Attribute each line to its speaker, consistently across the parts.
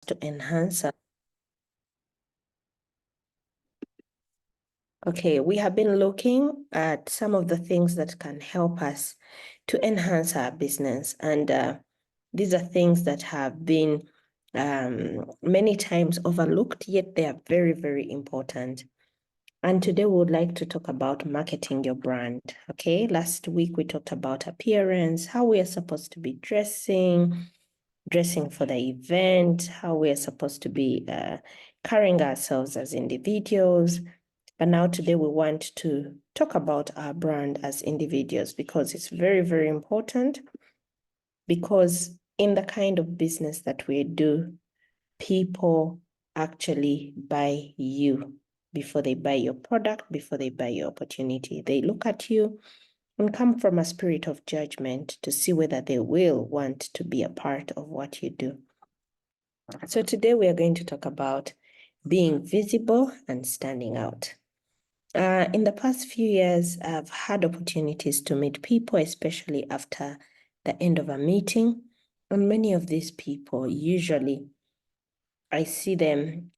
Speaker 1: to enhance. Okay, we have been looking at some of the things that can help us to enhance our business. And these are things that have been many times overlooked, yet they are very, very important. And today we would like to talk about marketing your brand. Okay, last week we talked about appearance, how we are supposed to be dressing for the event, how we are supposed to be carrying ourselves as individuals. But now today we want to talk about our brand as individuals because it's very, very important, because in the kind of business that we do, people actually buy you before they buy your product, before they buy your opportunity. They look at you and come from a spirit of judgment to see whether they will want to be a part of what you do. So today we are going to talk about being visible and standing out. In the past few years, I've had opportunities to meet people, especially after the end of a meeting. And many of these people, usually, I see them,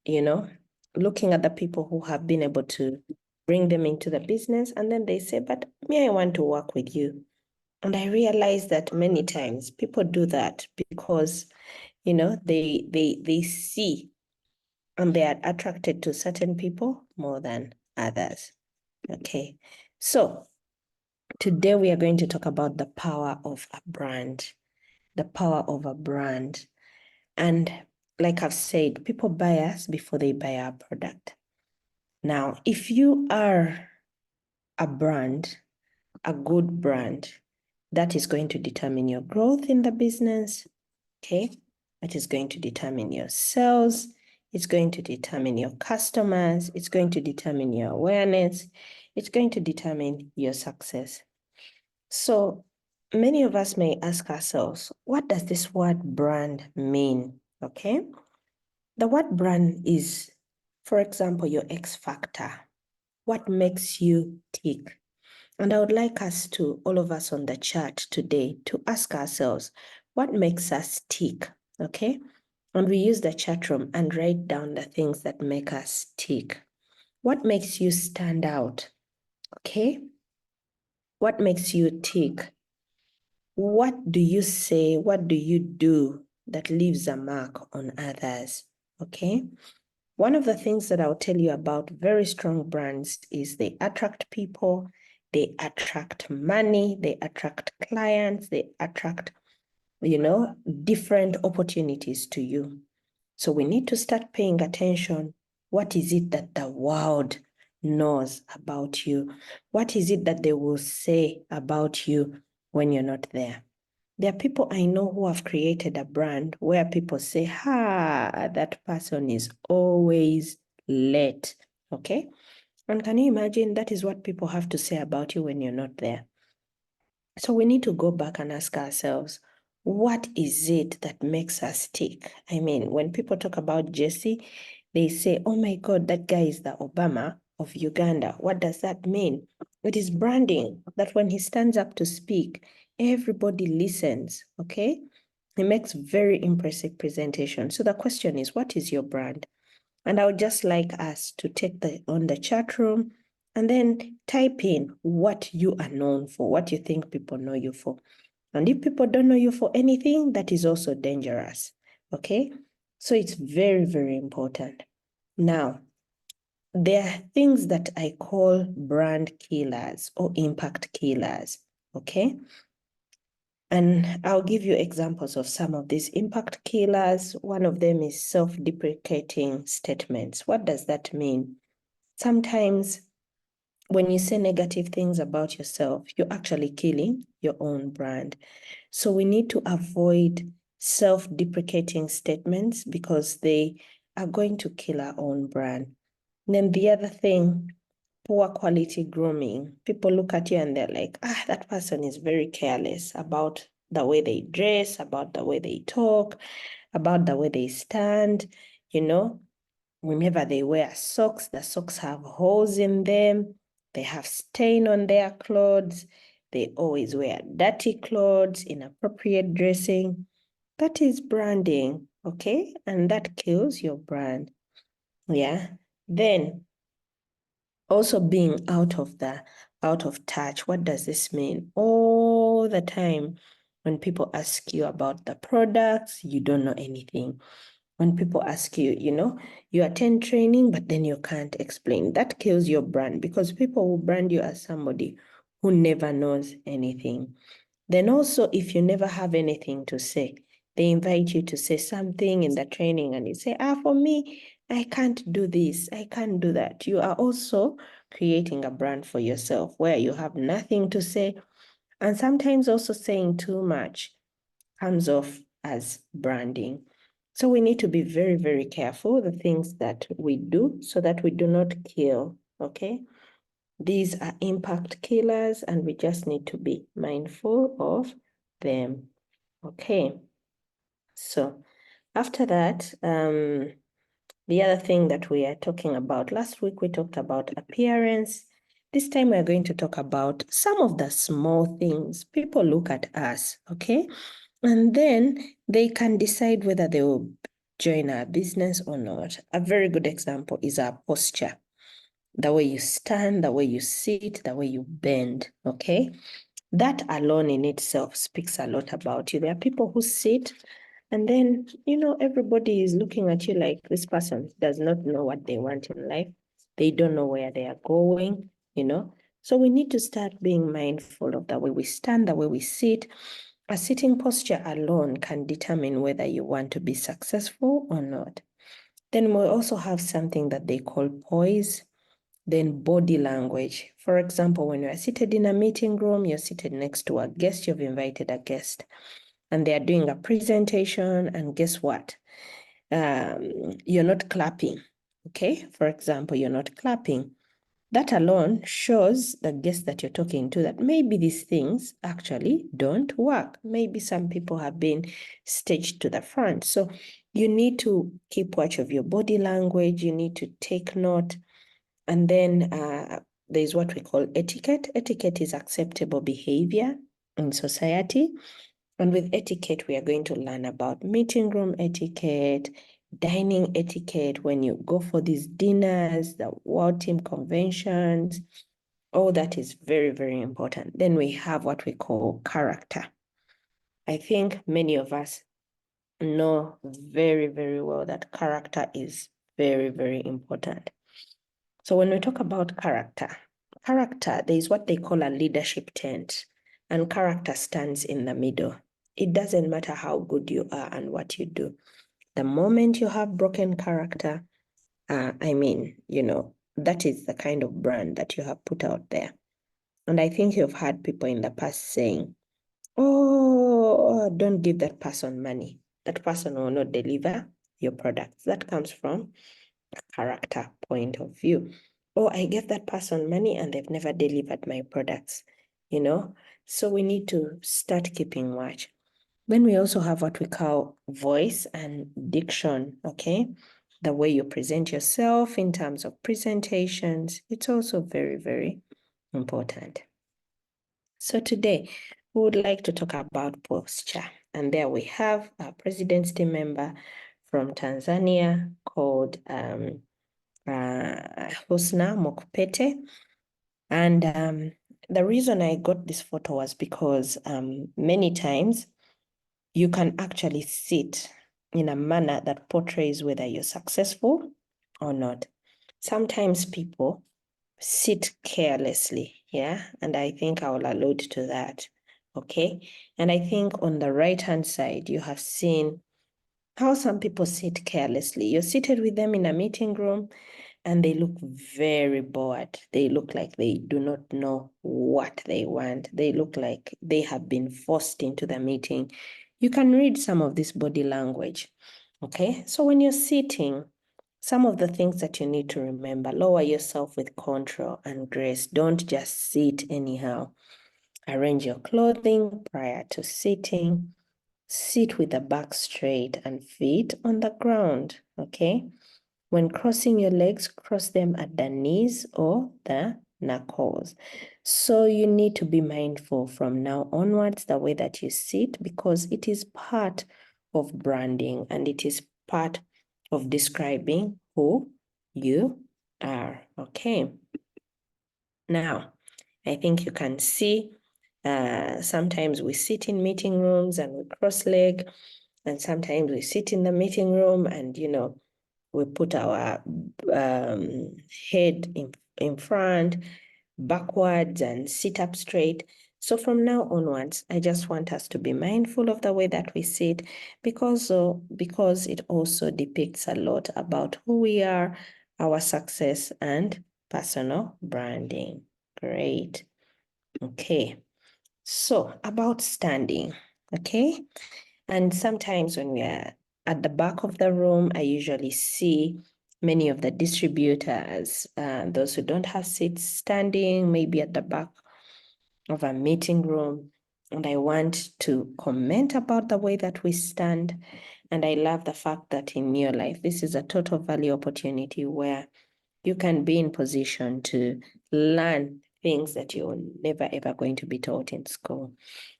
Speaker 1: looking at the people who have been able to bring them into the business. And then they say, but me, I want to work with you. And I realize that many times people do that because, they see and they are attracted to certain people more than others. Okay, so today we are going to talk about the power of a brand, the power of a brand. And like I've said, people buy us before they buy our product. Now, if you are a brand, a good brand, that is going to determine your growth in the business, okay? That is going to determine your sales. It's going to determine your customers. It's going to determine your awareness. It's going to determine your success. So many of us may ask ourselves, what does this word brand mean? Okay. The word brand is, for example, your X factor. What makes you tick? And I would like us to, all of us on the chat today, to ask ourselves, what makes us tick? Okay. And we use the chat room and write down the things that make us tick. What makes you stand out? Okay. What makes you tick? What do you say? What do you do that leaves a mark on others? Okay. One of the things that I'll tell you about very strong brands is they attract people, they attract money, they attract clients, they attract, different opportunities to you. So we need to start paying attention. What is it that the world knows about you? What is it that they will say about you when you're not there? There are people I know who have created a brand where people say, that person is always late, okay? And can you imagine that is what people have to say about you when you're not there? So we need to go back and ask ourselves, what is it that makes us tick? I mean, when people talk about Jesse, they say, oh my God, that guy is the Obama of Uganda. What does that mean? It is branding, that when he stands up to speak, everybody listens, okay? He makes very impressive presentation. So the question is, what is your brand? And I would just like us to take on the chat room and then type in what you are known for, what you think people know you for. And if people don't know you for anything, that is also dangerous, okay? So it's very, very important. Now, there are things that I call brand killers or impact killers, okay? And I'll give you examples of some of these impact killers. One of them is self-deprecating statements. What does that mean? Sometimes when you say negative things about yourself, you're actually killing your own brand. So we need to avoid self-deprecating statements because they are going to kill our own brand. And then the other thing, poor quality grooming. People look at you and they're like, that person is very careless about the way they dress, about the way they talk, about the way they stand. Whenever they wear socks, the socks have holes in them. They have stain on their clothes. They always wear dirty clothes, inappropriate dressing. That is branding, okay? And that kills your brand, yeah? Then also being out of touch. What does this mean? All the time when people ask you about the products, you don't know anything. When people ask you, you attend training, but then you can't explain. That kills your brand, because people will brand you as somebody who never knows anything. Then also, if you never have anything to say, they invite you to say something in the training and you say, for me, I can't do this, I can't do that. You are also creating a brand for yourself where you have nothing to say. And sometimes also saying too much comes off as branding. So we need to be very, very careful the things that we do so that we do not kill, okay? These are impact killers and we just need to be mindful of them, okay? So after that, the other thing that we are talking about, last week we talked about appearance. This time we're going to talk about some of the small things. People look at us, okay? And then they can decide whether they will join our business or not. A very good example is our posture. The way you stand, the way you sit, the way you bend, okay? That alone in itself speaks a lot about you. There are people who sit and then, everybody is looking at you like this person does not know what they want in life. They don't know where they are going, So we need to start being mindful of the way we stand, the way we sit. A sitting posture alone can determine whether you want to be successful or not. Then we also have something that they call poise. Then body language. For example, when you are seated in a meeting room, you're seated next to a guest, you've invited a guest, and they are doing a presentation, and guess what? You're not clapping, okay? For example, you're not clapping. That alone shows the guest that you're talking to that maybe these things actually don't work. Maybe some people have been staged to the front. So you need to keep watch of your body language. You need to take note. And then there's what we call etiquette. Etiquette is acceptable behavior in society. And with etiquette, we are going to learn about meeting room etiquette, dining etiquette, when you go for these dinners, the world team conventions. All that is very, very important. Then we have what we call character. I think many of us know very, very well that character is very, very important. So when we talk about character, there is what they call a leadership tent, and character stands in the middle. It doesn't matter how good you are and what you do. The moment you have broken character, that is the kind of brand that you have put out there. And I think you've had people in the past saying, don't give that person money. That person will not deliver your products. That comes from character point of view. I gave that person money and they've never delivered my products, So we need to start keeping watch. Then we also have what we call voice and diction, okay? The way you present yourself in terms of presentations, it's also very, very important. So today, we would like to talk about posture. And there we have a president's team member from Tanzania called Husna Mokpete. And the reason I got this photo was because many times you can actually sit in a manner that portrays whether you're successful or not. Sometimes people sit carelessly, yeah? And I think I will allude to that, okay? And I think on the right-hand side, you have seen how some people sit carelessly. You're seated with them in a meeting room, and they look very bored. They look like they do not know what they want. They look like they have been forced into the meeting. You can read some of this body language, okay? So when you're sitting, some of the things that you need to remember: lower yourself with control and grace. Don't just sit anyhow. Arrange your clothing prior to sitting. Sit with the back straight and feet on the ground, okay? When crossing your legs, cross them at the knees or the knuckles. So you need to be mindful from now onwards the way that you sit, because it is part of branding, and it is part of describing who you are. Okay. Now, I think you can see sometimes we sit in meeting rooms and we cross-leg, and sometimes we sit in the meeting room and, we put our head in front, backwards, and sit up straight. So from now onwards, I just want us to be mindful of the way that we sit, because it also depicts a lot about who we are, our success, and personal branding. Great. Okay. So about standing, okay? And sometimes when we are at the back of the room, I usually see many of the distributors, those who don't have seats, standing maybe at the back of a meeting room. And I want to comment about the way that we stand. And I love the fact that in Neolife, this is a total value opportunity where you can be in position to learn things that you're never ever going to be taught in school.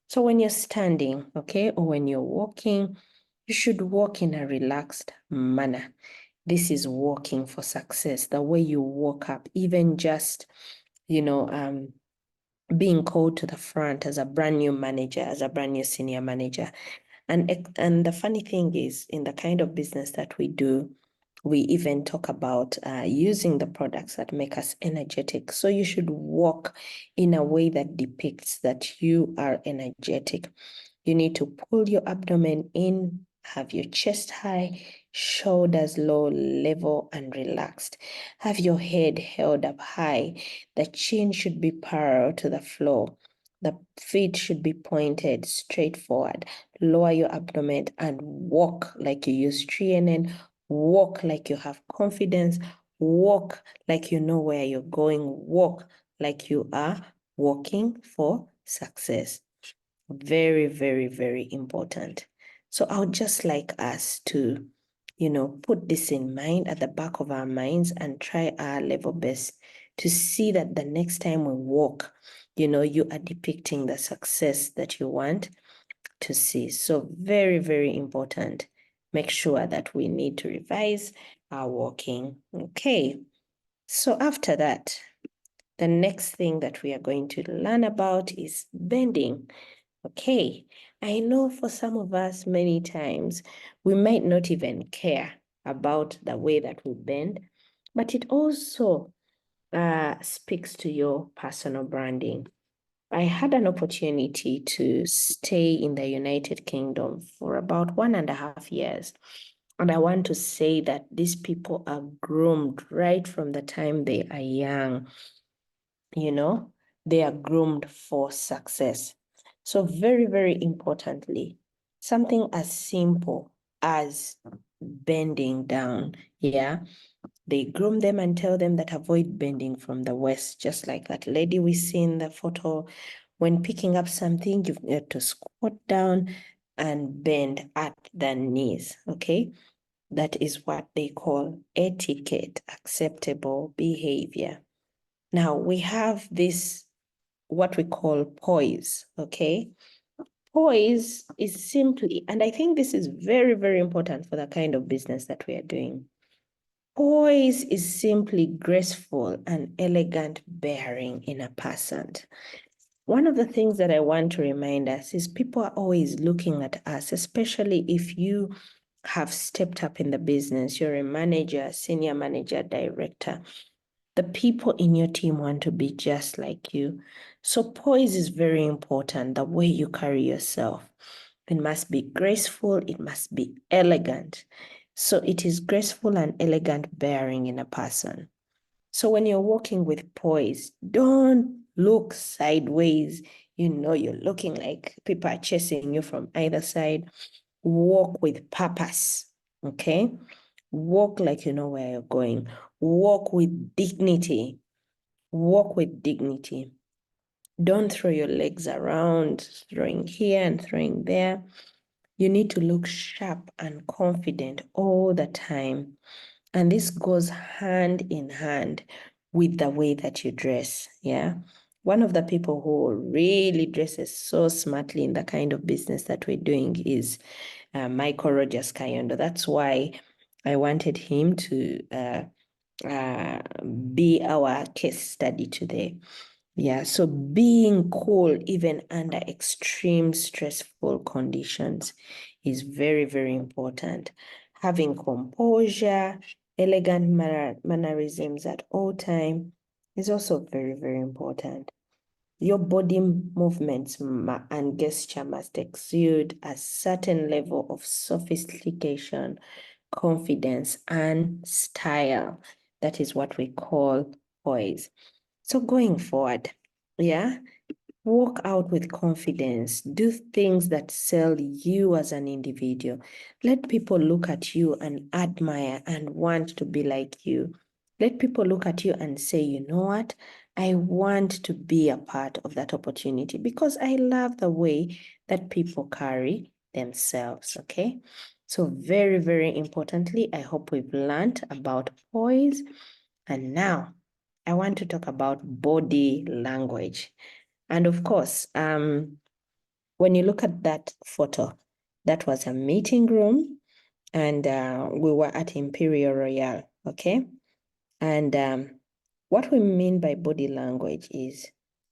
Speaker 1: So when you're standing, okay, or when you're walking, you should walk in a relaxed manner. This is walking for success. The way you walk up, even just, being called to the front as a brand new manager, as a brand new senior manager. And the funny thing is, in the kind of business that we do, we even talk about using the products that make us energetic. So you should walk in a way that depicts that you are energetic. You need to pull your abdomen in, have your chest high, shoulders low, level, and relaxed. Have your head held up high. The chin should be parallel to the floor. The feet should be pointed straight forward. Lower your abdomen and walk like you use 3NN. Walk like you have confidence. Walk like you know where you're going. Walk like you are walking for success. Very, very, very important. So I would just like us to, put this in mind at the back of our minds and try our level best to see that the next time we walk, you are depicting the success that you want to see. So very, very important. Make sure that we need to revise our walking. Okay. So after that, the next thing that we are going to learn about is bending. Okay, I know for some of us, many times, we might not even care about the way that we bend, but it also speaks to your personal branding. I had an opportunity to stay in the United Kingdom for about 1.5 years. And I want to say that these people are groomed right from the time they are young. They are groomed for success. So very, very importantly, something as simple as bending down, yeah, they groom them and tell them that avoid bending from the waist, just like that lady we see in the photo. When picking up something, you've got to squat down and bend at the knees, okay? That is what they call etiquette, acceptable behavior. Now, we have this, what we call poise, okay? Poise is simply, and I think this is very, very important for the kind of business that we are doing. Poise is simply graceful and elegant bearing in a person. One of the things that I want to remind us is people are always looking at us, especially if you have stepped up in the business, you're a manager, senior manager, director. The people in your team want to be just like you. So poise is very important, the way you carry yourself. It must be graceful, it must be elegant. So it is graceful and elegant bearing in a person. So when you're walking with poise, don't look sideways. You're looking like people are chasing you from either side. Walk with purpose, okay? Walk like you know where you're going. Walk with dignity. Walk with dignity. Don't throw your legs around, throwing here and throwing there. You need to look sharp and confident all the time. And this goes hand in hand with the way that you dress, yeah? One of the people who really dresses so smartly in the kind of business that we're doing is Michael Rogers Kayondo. That's why I wanted him to be our case study today. Yeah, so being cool even under extreme stressful conditions is very, very important. Having composure, elegant mannerisms at all time is also very, very important. Your body movements and gesture must exude a certain level of sophistication, confidence, and style. That is what we call poise. So going forward, yeah, walk out with confidence. Do things that sell you as an individual. Let people look at you and admire and want to be like you. Let people look at you and say, you know what? I want to be a part of that opportunity because I love the way that people carry themselves, okay? So very, very importantly, I hope we've learned about poise. And now I want to talk about body language. And of course, when you look at that photo, that was a meeting room and we were at Imperial Royal, okay? And what we mean by body language is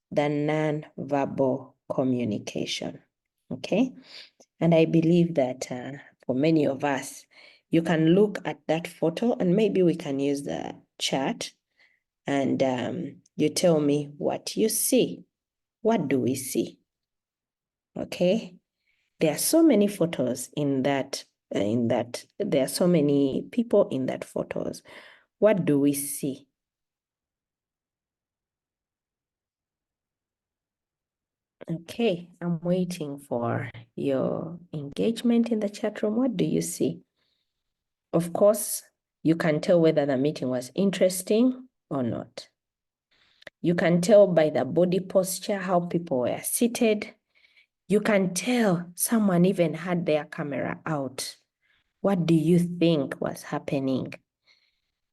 Speaker 1: the non-verbal communication, okay? And I believe that for many of us, you can look at that photo and maybe we can use the chat and you tell me what you see. What do we see? Okay, there are so many photos in that, there are so many people in that photos. What do we see? Okay, I'm waiting for your engagement in the chat room. What do you see? Of course, you can tell whether the meeting was interesting or not. You can tell by the body posture how people were seated. You can tell someone even had their camera out. What do you think was happening?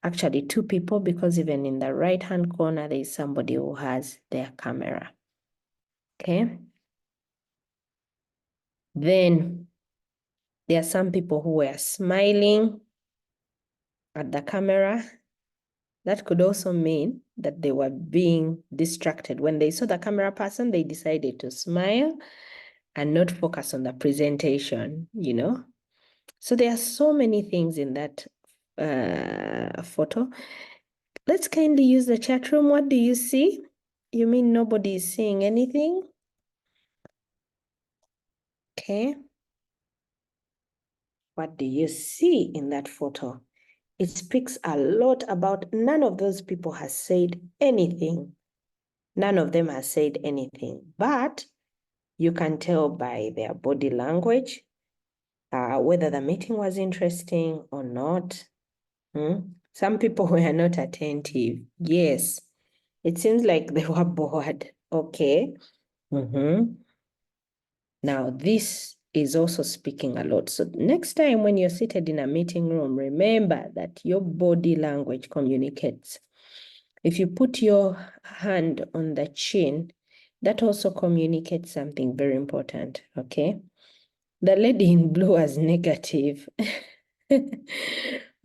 Speaker 1: Actually, two people, because even in the right-hand corner, there is somebody who has their camera. Okay. Then there are some people who were smiling at the camera. That could also mean that they were being distracted. When they saw the camera person, they decided to smile and not focus on the presentation, you know. So there are so many things in that photo. Let's kindly use the chat room. What do you see? You mean nobody is seeing anything? Okay. What do you see in that photo? It speaks a lot about none of those people has said anything. None of them has said anything, but you can tell by their body language whether the meeting was interesting or not. Some people were not attentive. Yes, it seems like they were bored. Okay. Now, this is also speaking a lot. So next time when you're seated in a meeting room, remember that your body language communicates. If you put your hand on the chin, that also communicates something very important, okay? The lady in blue was negative.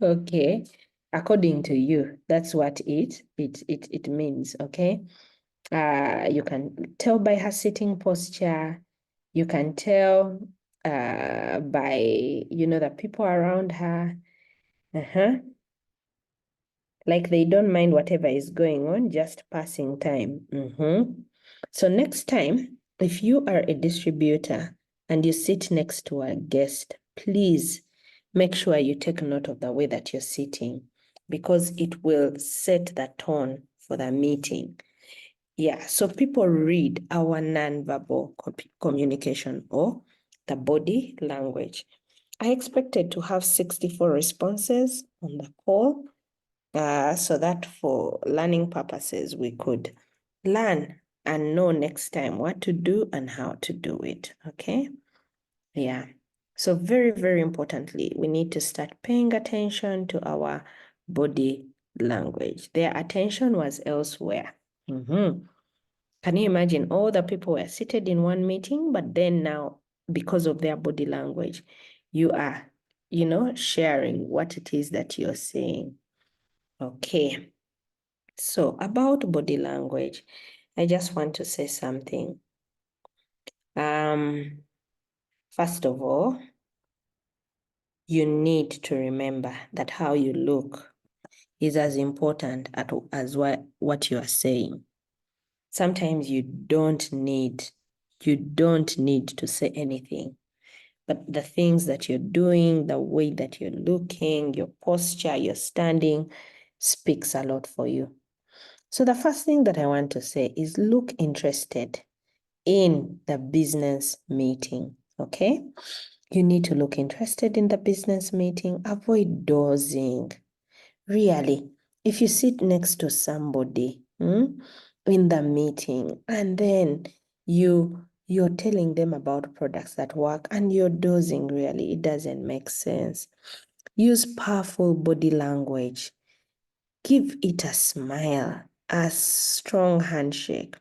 Speaker 1: Okay, according to you, that's what it means, okay? You can tell by her sitting posture. You can tell by, the people around her. Like they don't mind whatever is going on, just passing time. So next time, if you are a distributor and you sit next to a guest, please make sure you take note of the way that you're sitting because it will set the tone for the meeting. Yeah, so people read our nonverbal communication or the body language. I expected to have 64 responses on the call so that for learning purposes, we could learn and know next time what to do and how to do it, okay? Yeah, so very, very importantly, we need to start paying attention to our body language. Their attention was elsewhere. Can you imagine all the people were seated in one meeting, but then now, because of their body language, you are, sharing what it is that you're saying. Okay. So about body language, I just want to say something. First of all, you need to remember that how you look is as important as what you are saying. Sometimes you don't need to say anything, but the things that you're doing, the way that you're looking, your posture, your standing speaks a lot for you. So the first thing that I want to say is look interested in the business meeting, okay? You need to look interested in the business meeting. Avoid dozing. Really, if you sit next to somebody in the meeting and then you're telling them about products that work and you're dozing, really, it doesn't make sense. Use powerful body language. Give it a smile, a strong handshake,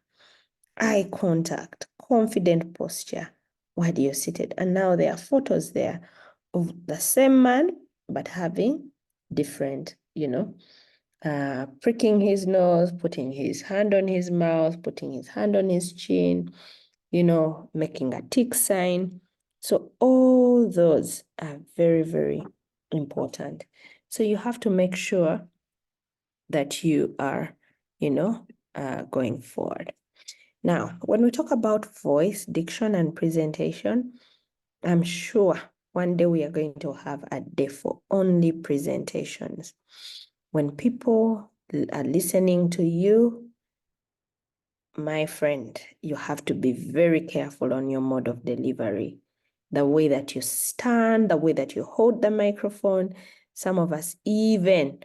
Speaker 1: eye contact, confident posture while you're seated. And now there are photos there of the same man, but having different, pricking his nose, putting his hand on his mouth, putting his hand on his chin, making a tick sign. So all those are very, very important. So you have to make sure that you are, going forward. Now, when we talk about voice, diction, and presentation, I'm sure one day we are going to have a day for only presentations. When people are listening to you, my friend, you have to be very careful on your mode of delivery. The way that you stand, the way that you hold the microphone. Some of us even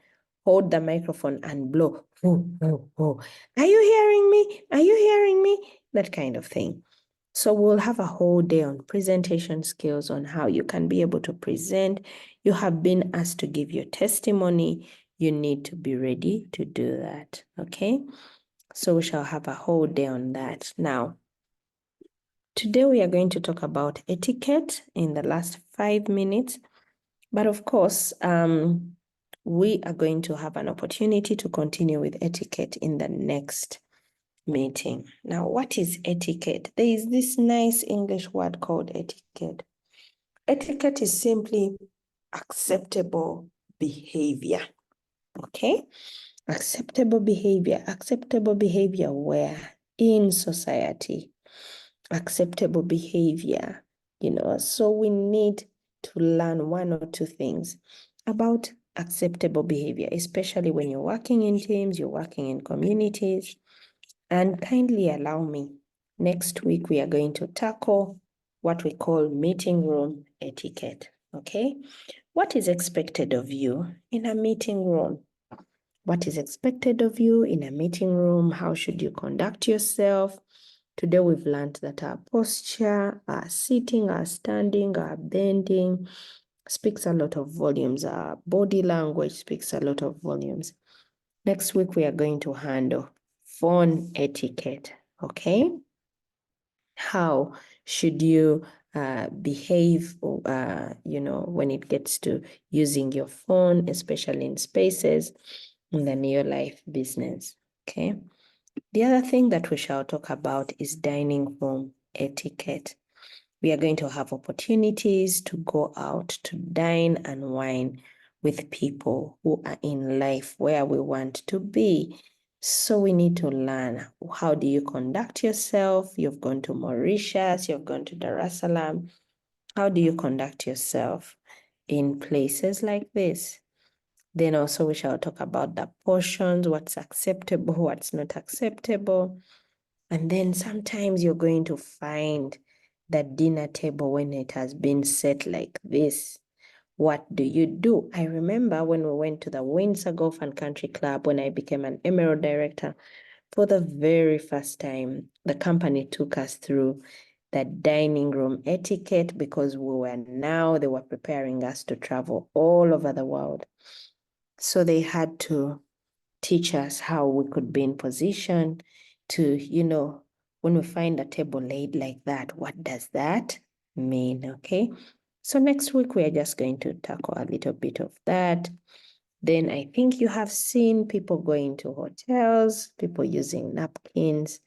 Speaker 1: hold the microphone and blow. Oh, oh, oh. Are you hearing me? Are you hearing me? That kind of thing. So we'll have a whole day on presentation skills, on how you can be able to present. You have been asked to give your testimony. You need to be ready to do that, okay? So we shall have a whole day on that. Now, today we are going to talk about etiquette in the last 5 minutes. But of course, we are going to have an opportunity to continue with etiquette in the next meeting. Now, what is etiquette? There is this nice English word called etiquette. Etiquette is simply acceptable behavior, okay? Acceptable behavior where? In society. Acceptable behavior, so we need to learn one or two things about acceptable behavior, especially when you're working in teams, you're working in communities. And kindly allow me, next week we are going to tackle what we call meeting room etiquette, okay? What is expected of you in a meeting room? What is expected of you in a meeting room? How should you conduct yourself? Today we've learned that our posture, our sitting, our standing, our bending speaks a lot of volumes. Our body language speaks a lot of volumes. Next week we are going to handle phone etiquette, okay? How should you behave, when it gets to using your phone, especially in spaces in the Neolife business, okay? The other thing that we shall talk about is dining room etiquette. We are going to have opportunities to go out to dine and wine with people who are in life where we want to be. So we need to learn, how do you conduct yourself? You've gone to Mauritius, you've gone to Dar es Salaam. How do you conduct yourself in places like this? Then also we shall talk about the portions, what's acceptable, what's not acceptable. And then sometimes you're going to find the dinner table when it has been set like this. What do you do? I remember when we went to the Windsor Golf and Country Club when I became an Emerald Director, for the very first time, the company took us through the dining room etiquette because they were preparing us to travel all over the world. So they had to teach us how we could be in position to, when we find a table laid like that, what does that mean, okay? So next week, we are just going to tackle a little bit of that. Then I think you have seen people going to hotels, people using napkins.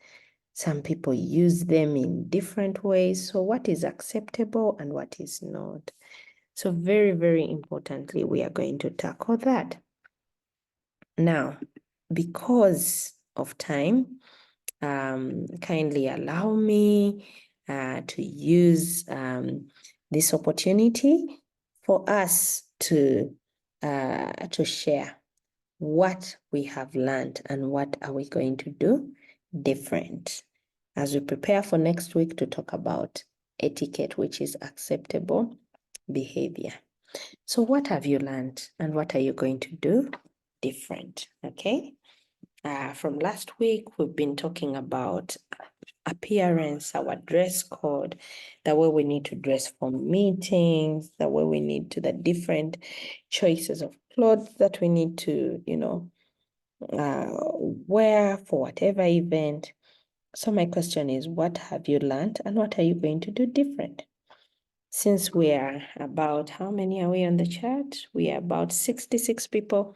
Speaker 1: Some people use them in different ways. So what is acceptable and what is not? So very, very importantly, we are going to tackle that. Now, because of time, kindly allow me to use this opportunity for us to share what we have learned and what are we going to do different as we prepare for next week to talk about etiquette, which is acceptable behavior. So what have you learned and what are you going to do different? Okay. From last week, we've been talking about appearance, our dress code, the way we need to dress for meetings, the way we need to, the different choices of clothes that we need to, wear for whatever event. So my question is, what have you learned and what are you going to do different? Since we are about, how many are we on the chat? We are about 66 people.